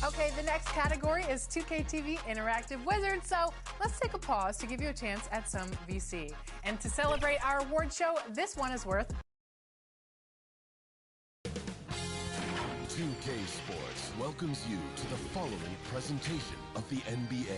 Okay, the next category is 2K TV Interactive Wizards, so let's take a pause to give you a chance at some VC. And to celebrate our award show, this one is worth 2K Sports welcomes you to the following presentation of the NBA.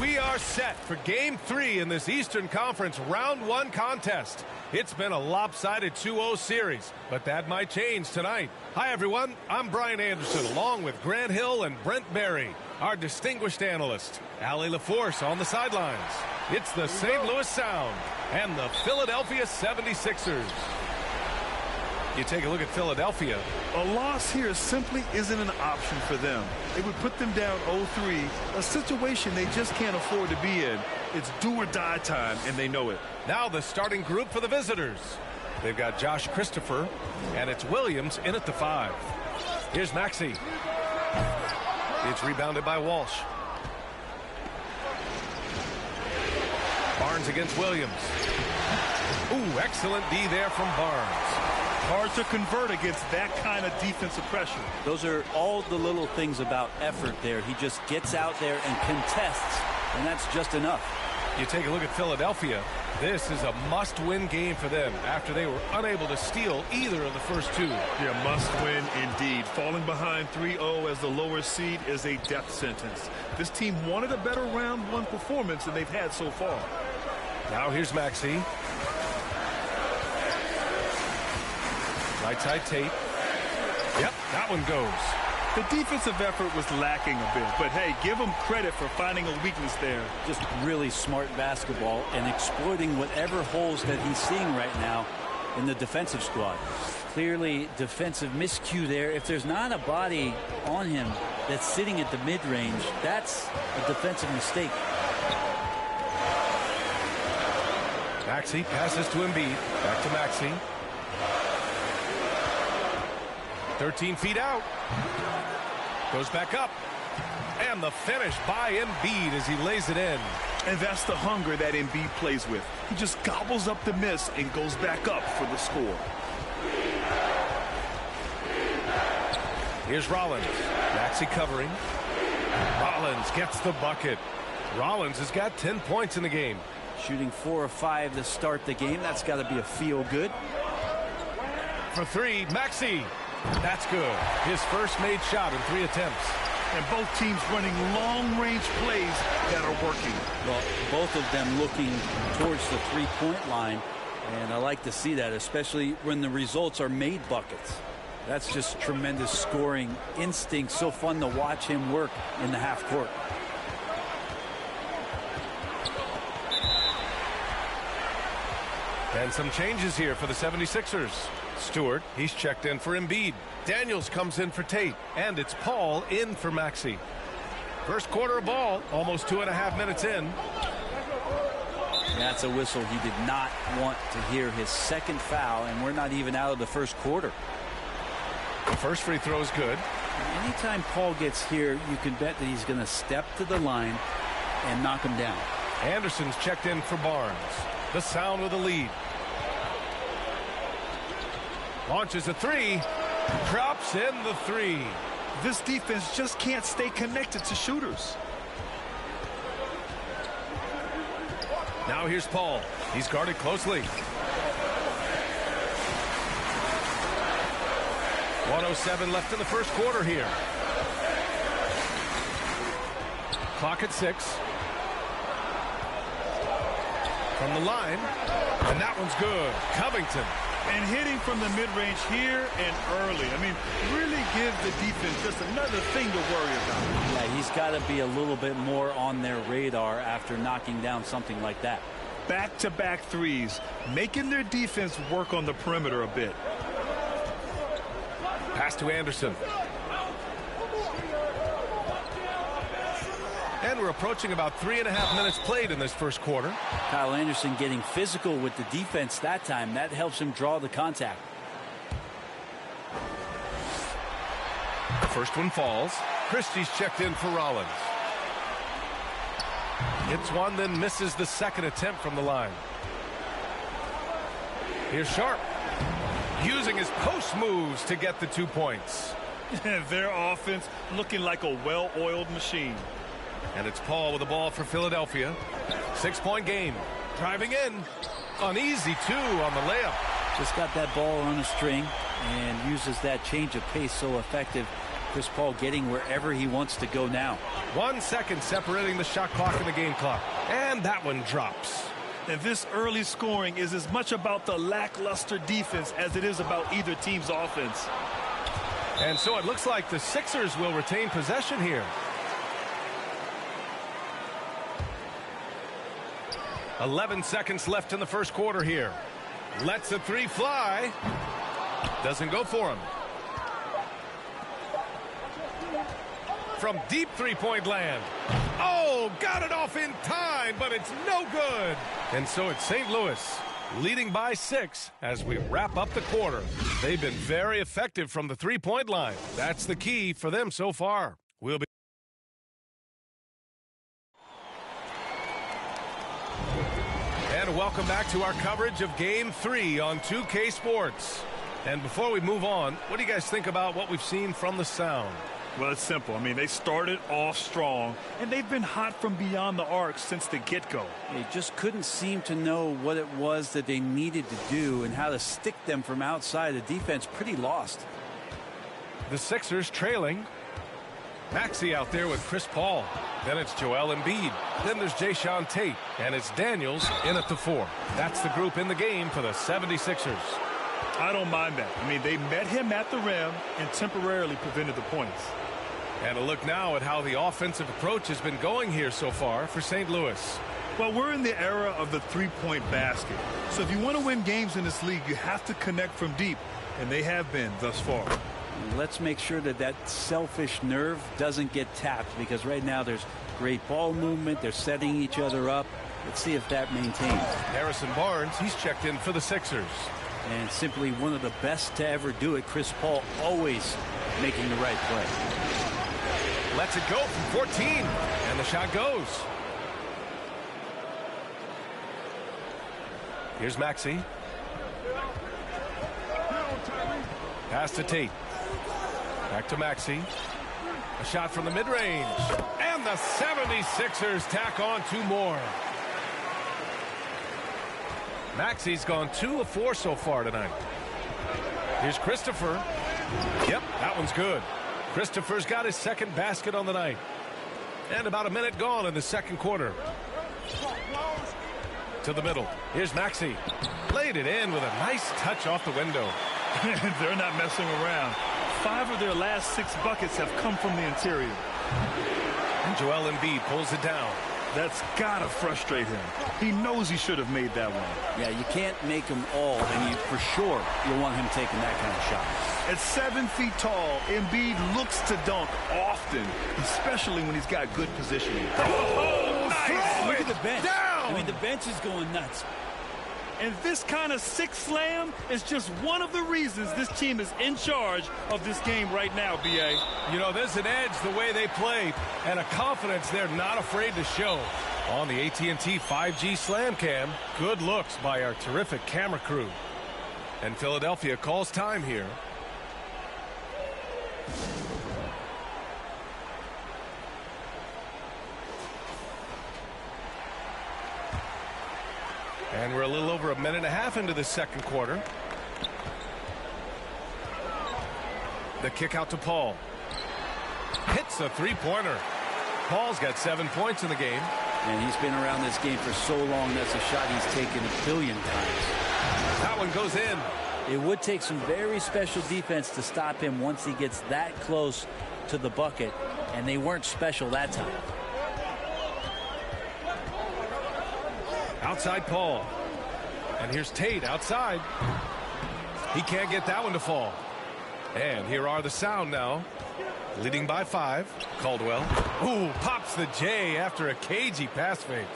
We are set for Game 3 in this Eastern Conference Round 1 contest. It's been a lopsided 2-0 series, but that might change tonight. Hi, everyone. I'm Brian Anderson, along with Grant Hill and Brent Barry, our distinguished analyst. Allie LaForce on the sidelines. It's the St. Louis Sound and the Philadelphia 76ers. You take a look at Philadelphia. A loss here simply isn't an option for them. It would put them down 0-3, a situation they just can't afford to be in. It's do or die time, and they know it. Now the starting group for the visitors. They've got Josh Christopher, and it's Williams in at the 5. Here's Maxey. It's rebounded by Walsh. Barnes against Williams. Ooh, excellent D there from Barnes. Hard to convert against that kind of defensive pressure. Those are all the little things about effort there. He just gets out there and contests, and that's just enough. You take a look at Philadelphia. This is a must-win game for them after they were unable to steal either of the first two. Yeah, must-win indeed. Falling behind 3-0 as the lower seed is a death sentence. This team wanted a better round 1 performance than they've had so far. Now here's Maxey. Right side Tate. Yep, that one goes. The defensive effort was lacking a bit, but hey, give them credit for finding a weakness there. Just really smart basketball and exploiting whatever holes that he's seeing right now in the defensive squad. Clearly defensive miscue there. If there's not a body on him that's sitting at the mid-range, that's a defensive mistake. Maxey passes to Embiid. Back to Maxey. 13 feet out. Goes back up. And the finish by Embiid as he lays it in. And that's the hunger that Embiid plays with. He just gobbles up the miss and goes back up for the score. Here's Rollins. Maxey covering. Rollins gets the bucket. Rollins has got 10 points in the game. Shooting 4 of 5 to start the game. That's got to be a feel good. For 3, Maxey. That's good. His first made shot in 3 attempts. And both teams running long-range plays that are working. Well, both of them looking towards the three-point line. And I like to see that, especially when the results are made buckets. That's just tremendous scoring instinct. So fun to watch him work in the half court. And some changes here for the 76ers. Stewart, he's checked in for Embiid. Daniels comes in for Tate. And it's Paul in for Maxey. First quarter of ball, almost 2.5 minutes in. That's a whistle. He did not want to hear his second foul, and we're not even out of the first quarter. The first free throw is good. Anytime Paul gets here, you can bet that he's going to step to the line and knock him down. Anderson's checked in for Barnes. The Sound with the lead. Launches a 3. Drops in the 3. This defense just can't stay connected to shooters. Now here's Paul. He's guarded closely. 1:07 left in the first quarter here. Clock at 6. From the line. And that one's good. Covington. And hitting from the mid-range here and early. I mean, really gives the defense just another thing to worry about. Yeah, he's got to be a little bit more on their radar after knocking down something like that. Back-to-back threes, making their defense work on the perimeter a bit. Pass to Anderson. And we're approaching about 3.5 minutes played in this first quarter. Kyle Anderson getting physical with the defense that time. That helps him draw the contact. The first one falls. Christie's checked in for Rollins. Hits one, then misses the second attempt from the line. Here's Sharp. Using his post moves to get the 2 points. Their offense looking like a well-oiled machine. And it's Paul with the ball for Philadelphia. 6-point game. Driving in. An easy 2 on the layup. Just got that ball on a string and uses that change of pace so effective. Chris Paul getting wherever he wants to go now. 1 second separating the shot clock and the game clock. And that one drops. And this early scoring is as much about the lackluster defense as it is about either team's offense. And so it looks like the Sixers will retain possession here. 11 seconds left in the first quarter here. Lets a 3 fly. Doesn't go for him. From deep 3-point land. Oh, got it off in time, but it's no good. And so it's St. Louis leading by 6 as we wrap up the quarter. They've been very effective from the 3-point line. That's the key for them so far. We'll be. And welcome back to our coverage of Game 3 on 2K Sports. And before we move on, what do you guys think about what we've seen from the Sound? Well, it's simple. I mean, they started off strong, and they've been hot from beyond the arc since the get-go. They just couldn't seem to know what it was that they needed to do and how to stick them from outside. The defense pretty lost. The Sixers trailing. Maxey out there with Chris Paul. Then it's Joel Embiid. Then there's Jae'Sean Tate. And it's Daniels in at the 4. That's the group in the game for the 76ers. I don't mind that. I mean, they met him at the rim and temporarily prevented the points. And a look now at how the offensive approach has been going here so far for St. Louis. Well, we're in the era of the 3-point basket. So if you want to win games in this league, you have to connect from deep. And they have been thus far. Let's make sure that that selfish nerve doesn't get tapped, because right now there's great ball movement. They're setting each other up. Let's see if that maintains. Harrison Barnes, he's checked in for the Sixers. And simply one of the best to ever do it. Chris Paul always making the right play. Lets it go from 14. And the shot goes. Here's Maxey. Pass to Tate. Back to Maxey. A shot from the mid-range. And the 76ers tack on 2 more. Maxey's gone 2 of 4 so far tonight. Here's Christopher. Yep, that one's good. Christopher's got his second basket on the night. And about a minute gone in the second quarter. To the middle. Here's Maxey. Laid it in with a nice touch off the window. They're not messing around. 5 of their last 6 buckets have come from the interior. And Joel Embiid pulls it down. That's got to frustrate him. He knows he should have made that one. Yeah, you can't make them all, and for sure you'll want him taking that kind of shot. At 7 feet tall, Embiid looks to dunk often, especially when he's got good positioning. Oh, nice! Look at the bench. Down! I mean, the bench is going nuts. And this kind of sick slam is just one of the reasons this team is in charge of this game right now, B.A. You know, there's an edge the way they play and a confidence they're not afraid to show. On the AT&T 5G Slam Cam, good looks by our terrific camera crew. And Philadelphia calls time here. And we're a little over a minute and a half into the second quarter. The kick out to Paul. Hits a 3-pointer. Paul's got 7 points in the game. And he's been around this game for so long. That's a shot he's taken a billion times. That one goes in. It would take some very special defense to stop him once he gets that close to the bucket. And they weren't special that time. Outside Paul. And here's Tate outside. He can't get that one to fall. And here are the Sound now. Leading by 5. Caldwell. Ooh, pops the J after a cagey pass fake.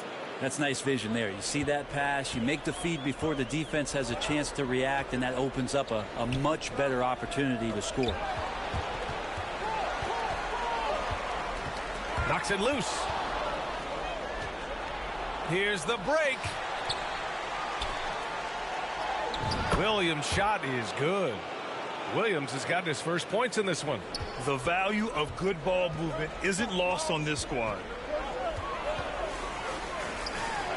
That's nice vision there. You see that pass, you make the feed before the defense has a chance to react, and that opens up a much better opportunity to score. Knocks it loose. Here's the break. Williams' shot is good. Williams has gotten his first points in this one. The value of good ball movement isn't lost on this squad.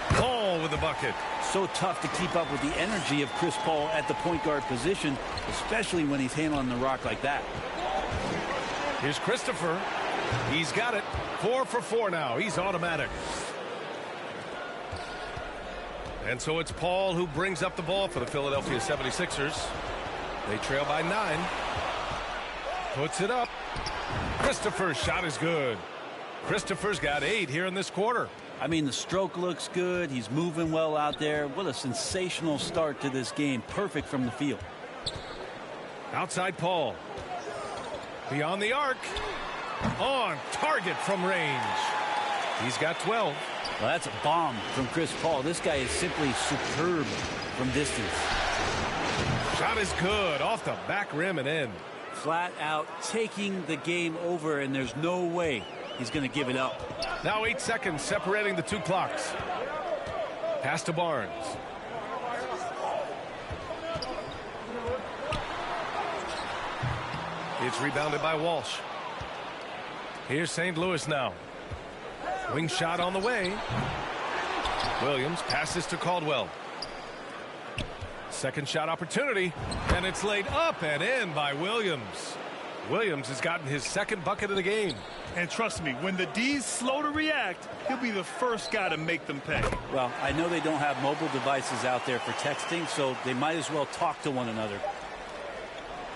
Paul with the bucket. So tough to keep up with the energy of Chris Paul at the point guard position, especially when he's handling the rock like that. Here's Christopher. He's got it. 4 for 4 now. He's automatic. And so it's Paul who brings up the ball for the Philadelphia 76ers. They trail by 9. Puts it up. Christopher's shot is good. Christopher's got 8 here in this quarter. I mean, the stroke looks good. He's moving well out there. What a sensational start to this game. Perfect from the field. Outside Paul. Beyond the arc. On target from range. He's got 12. Well, that's a bomb from Chris Paul. This guy is simply superb from distance. Shot is good. Off the back rim and in. Flat out taking the game over, and there's no way he's going to give it up. Now 8 seconds separating the two clocks. Pass to Barnes. It's rebounded by Walsh. Here's St. Louis now. Wing shot on the way. Williams passes to Caldwell. Second shot opportunity, and it's laid up and in by Williams. Williams has gotten his second bucket of the game. And trust me, when the D's slow to react, he'll be the first guy to make them pay. Well, I know they don't have mobile devices out there for texting, so they might as well talk to one another.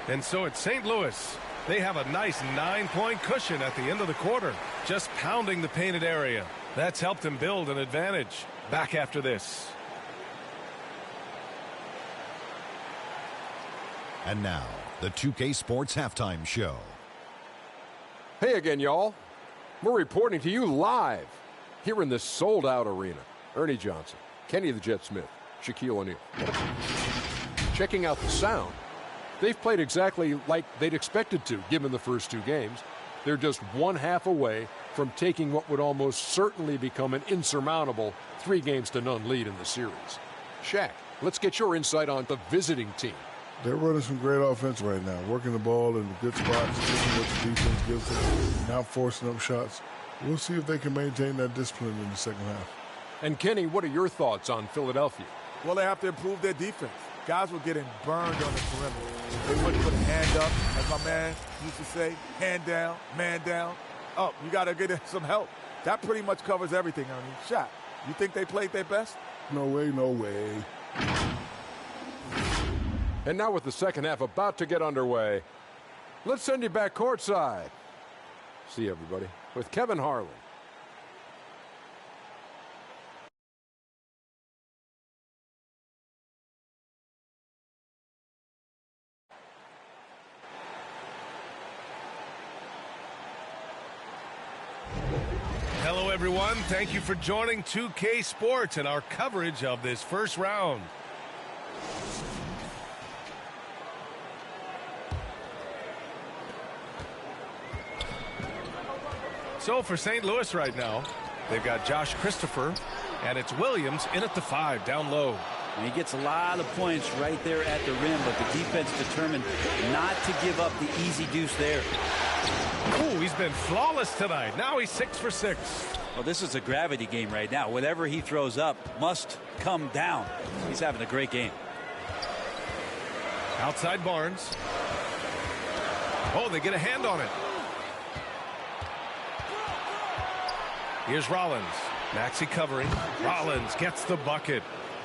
And so it's St. Louis. They have a nice 9-point cushion at the end of the quarter, just pounding the painted area. That's helped them build an advantage. Back after this. And now, the 2K Sports Halftime Show. Hey again, y'all. We're reporting to you live here in this sold-out arena. Ernie Johnson, Kenny the Jet Smith, Shaquille O'Neal. Checking out the sound. They've played exactly like they'd expected to, given the first 2 games. They're just 1/2 away from taking what would almost certainly become an insurmountable 3-0 lead in the series. Shaq, let's get your insight on the visiting team. They're running some great offense right now, working the ball in the good spots, getting what the defense gives them, not forcing up shots. We'll see if they can maintain that discipline in the second half. And Kenny, what are your thoughts on Philadelphia? Well, they have to improve their defense. Guys were getting burned on the perimeter. They wouldn't put a hand up, as my man used to say, hand down, man down. Oh, you got to get some help. That pretty much covers everything, Ernie. Shaq, you think they played their best? No way, no way. And now with the second half about to get underway, let's send you back courtside. See you, everybody, with Kevin Harlan. Hello, everyone. Thank you for joining 2K Sports and our coverage of this first round. So for St. Louis right now, they've got Josh Christopher, and it's Williams in at the 5, down low. And he gets a lot of points right there at the rim, but the defense determined not to give up the easy deuce there. Ooh, he's been flawless tonight. Now he's 6 for 6. Well, this is a gravity game right now. Whatever he throws up must come down. He's having a great game. Outside Barnes. Oh, they get a hand on it. Here's Rollins. Maxey covering. Rollins gets the bucket.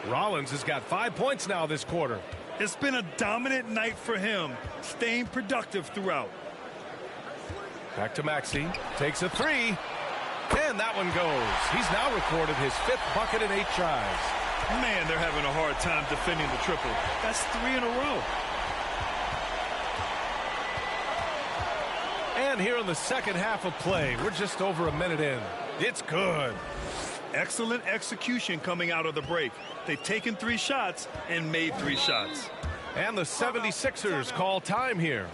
Rollins has got 5 points now this quarter. It's been a dominant night for him, staying productive throughout. Back to Maxey. Takes a 3. And that one goes. He's now recorded his 5th bucket in 8 tries. Man, they're having a hard time defending the triple. That's 3 in a row. And here in the second half of play, we're just over a minute in. It's good. Excellent execution coming out of the break. They've taken 3 shots and made 3 shots. And the 76ers call time here.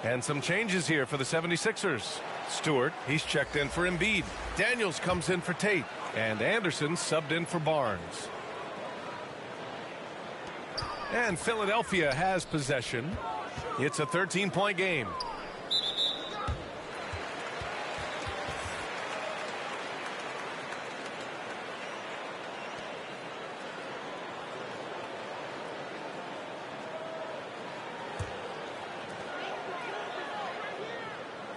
And some changes here for the 76ers. Stewart, he's checked in for Embiid. Daniels comes in for Tate. And Anderson subbed in for Barnes. And Philadelphia has possession. It's a 13-point game.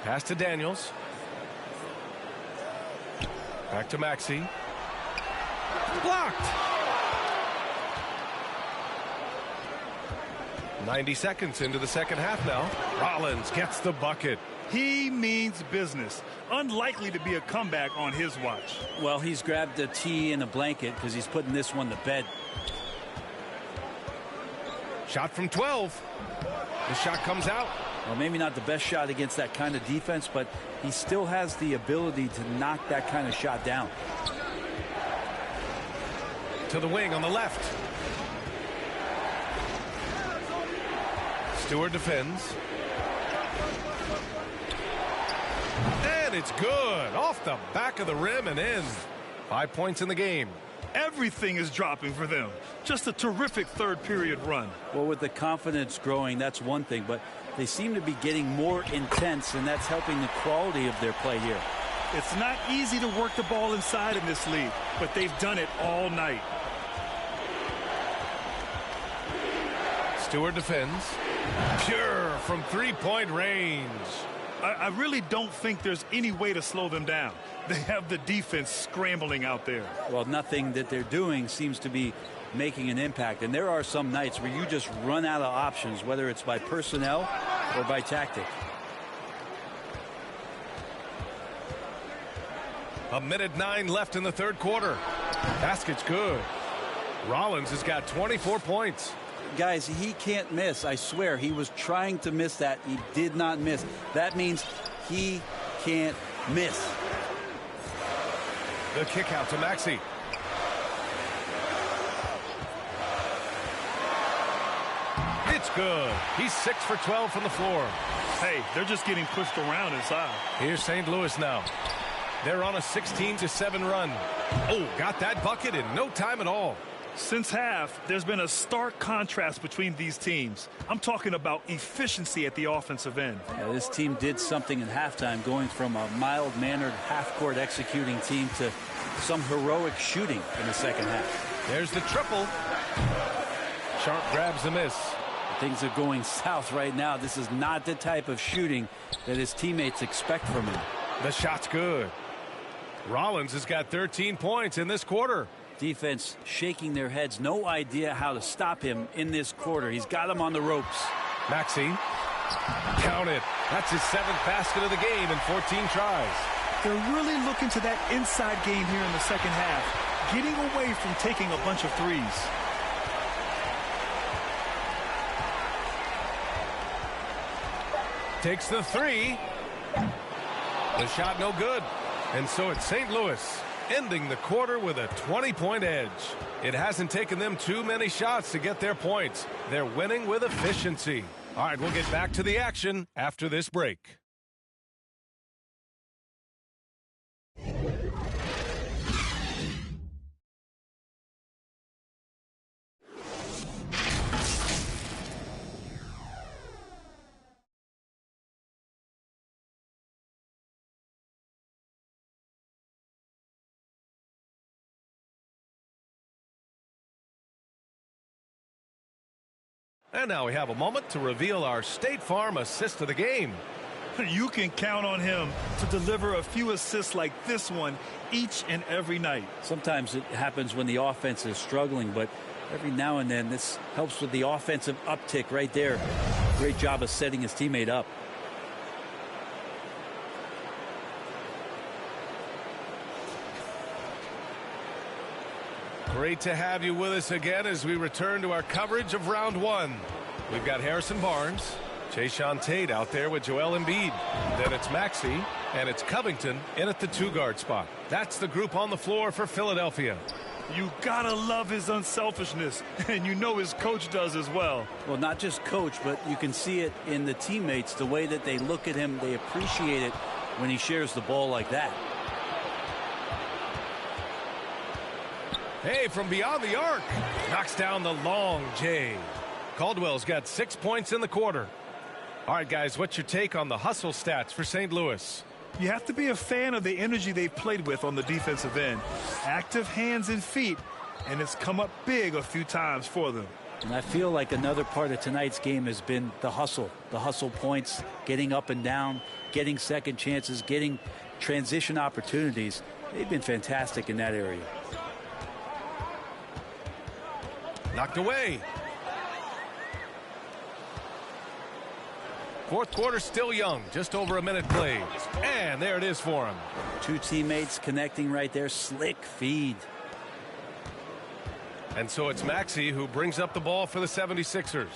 Pass to Daniels. Back to Maxey. Blocked. 90 seconds into the second half now. Rollins gets the bucket. He means business. Unlikely to be a comeback on his watch. Well, he's grabbed a tee and a blanket because he's putting this one to bed. Shot from 12. The shot comes out. Well, maybe not the best shot against that kind of defense, but he still has the ability to knock that kind of shot down. To the wing on the left. Stewart defends. And it's good. Off the back of the rim and in. 5 points in the game. Everything is dropping for them. Just a terrific third period run. Well, with the confidence growing, that's one thing, but they seem to be getting more intense, and that's helping the quality of their play here. It's not easy to work the ball inside in this league, but they've done it all night. Stewart defends. Pure from three-point range. I really don't think there's any way to slow them down. They have the defense scrambling out there. Well, nothing that they're doing seems to be making an impact. And there are some nights where you just run out of options, whether it's by personnel or by tactic. A minute 9 left in the third quarter. Basket's good. Rollins has got 24 points. Guys, he can't miss. I swear, he was trying to miss that. He did not miss. That means he can't miss. The kick out to Maxey. It's good. He's 6 for 12 from the floor. Hey, they're just getting pushed around inside. Here's St. Louis now. They're on a 16-7 run. Oh, got that bucket in no time at all. Since half, there's been a stark contrast between these teams. I'm talking about efficiency at the offensive end. Yeah, this team did something in halftime, going from a mild-mannered half-court executing team to some heroic shooting in the second half. There's the triple. Sharp grabs the miss. Things are going south right now. This is not the type of shooting that his teammates expect from him. The shot's good. Rollins has got 13 points in this quarter. Defense shaking their heads. No idea how to stop him in this quarter. He's got him on the ropes. Maxey. Count it. That's his 7th basket of the game in 14 tries. They're really looking to that inside game here in the second half, getting away from taking a bunch of threes. Takes the three. The shot no good. And so it's St. Louis ending the quarter with a 20-point edge. It hasn't taken them too many shots to get their points. They're winning with efficiency. All right, we'll get back to the action after this break. And now we have a moment to reveal our State Farm assist of the game. You can count on him to deliver a few assists like this one each and every night. Sometimes it happens when the offense is struggling, but every now and then this helps with the offensive uptick right there. Great job of setting his teammate up. Great to have you with us again as we return to our coverage of round one. We've got Harrison Barnes, Jae'Sean Tate out there with Joel Embiid. Then it's Maxey, and it's Covington in at the 2-guard spot. That's the group on the floor for Philadelphia. You gotta love his unselfishness, and you know his coach does as well. Well, not just coach, but you can see it in the teammates, the way that they look at him. They appreciate it when he shares the ball like that. Hey, from beyond the arc, knocks down the long J. Caldwell's got 6 points in the quarter. All right, guys, what's your take on the hustle stats for St. Louis? You have to be a fan of the energy they've played with on the defensive end. Active hands and feet, and it's come up big a few times for them. And I feel like another part of tonight's game has been the hustle points, getting up and down, getting second chances, getting transition opportunities. They've been fantastic in that area. Knocked away. Fourth quarter still young, just over a minute played. And there it is for him. Two teammates connecting right there. Slick feed. And so it's Maxey who brings up the ball for the 76ers.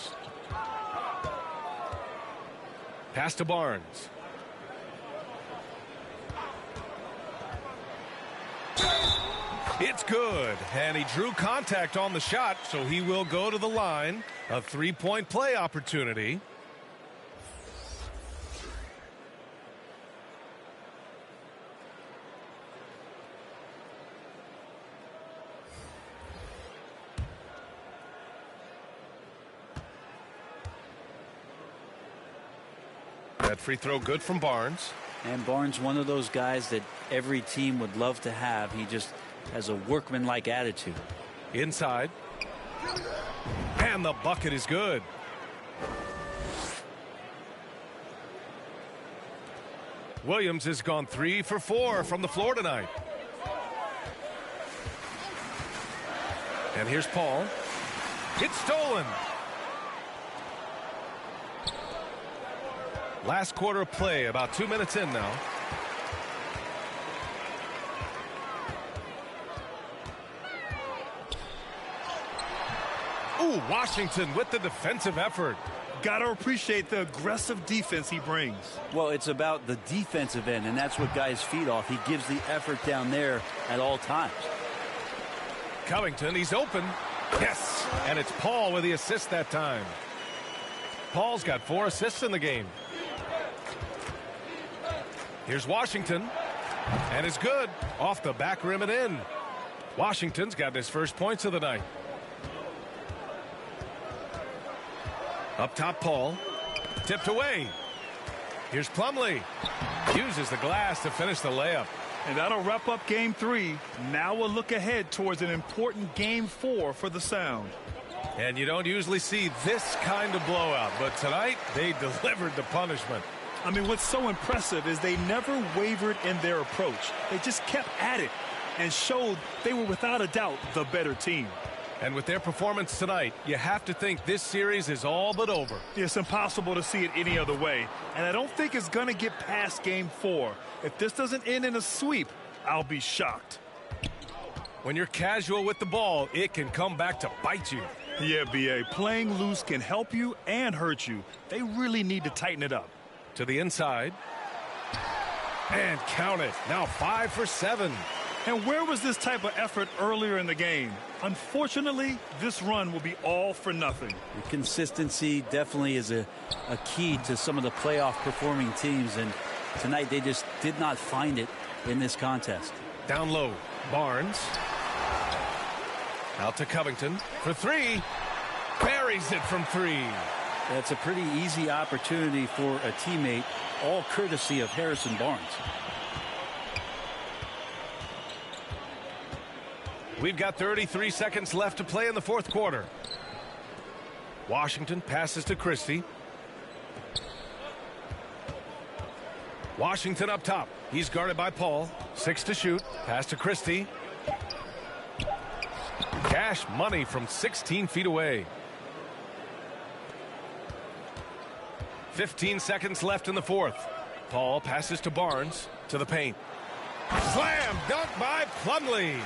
Pass to Barnes. It's good. And he drew contact on the shot, so he will go to the line. A three-point play opportunity. That free throw good from Barnes. And Barnes, one of those guys that every team would love to have. He just has a workmanlike attitude. Inside. And the bucket is good. Williams has gone 3 for 4 from the floor tonight. And here's Paul. It's stolen. Last quarter of play, about 2 minutes in now. Ooh, Washington with the defensive effort. Gotta appreciate the aggressive defense he brings. Well, it's about the defensive end, and that's what guys feed off. He gives the effort down there at all times. Covington, he's open. Yes, and it's Paul with the assist that time. Paul's got 4 assists in the game. Here's Washington, and it's good. Off the back rim and in. Washington's got his first points of the night. Up top, Paul. Tipped away. Here's Plumlee. Uses the glass to finish the layup. And that'll wrap up game 3. Now we'll look ahead towards an important game 4 for the Sound. And you don't usually see this kind of blowout, but tonight they delivered the punishment. I mean, what's so impressive is they never wavered in their approach. They just kept at it and showed they were without a doubt the better team. And with their performance tonight, you have to think this series is all but over. It's impossible to see it any other way. And I don't think it's going to get past game 4. If this doesn't end in a sweep, I'll be shocked. When you're casual with the ball, it can come back to bite you. Yeah, B.A., playing loose can help you and hurt you. They really need to tighten it up. To the inside. And count it. Now 5 for 7. And where was this type of effort earlier in the game? Unfortunately, this run will be all for nothing. The consistency definitely is a key to some of the playoff performing teams, and tonight they just did not find it in this contest. Down low, Barnes. Out to Covington for 3. Buries it from 3. That's a pretty easy opportunity for a teammate, all courtesy of Harrison Barnes. We've got 33 seconds left to play in the fourth quarter. Washington passes to Christie. Washington up top. He's guarded by Paul. 6 to shoot. Pass to Christie. Cash money from 16 feet away. 15 seconds left in the fourth. Paul passes to Barnes to the paint. Slam dunk by Plumlee.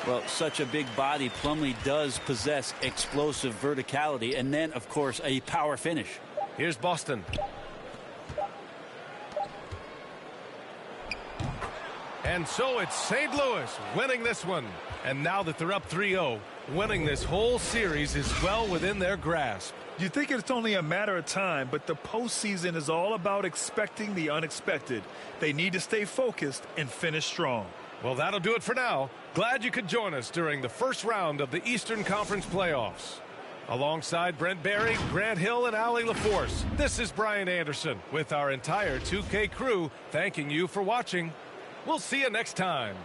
Well, such a big body. Plumlee does possess explosive verticality, and then, of course, a power finish. Here's Boston. And so it's St. Louis winning this one. And now that they're up 3-0, winning this whole series is well within their grasp. You think it's only a matter of time, but the postseason is all about expecting the unexpected. They need to stay focused and finish strong. Well, that'll do it for now. Glad you could join us during the first round of the Eastern Conference playoffs. Alongside Brent Barry, Grant Hill, and Allie LaForce, this is Brian Anderson with our entire 2K crew thanking you for watching. We'll see you next time.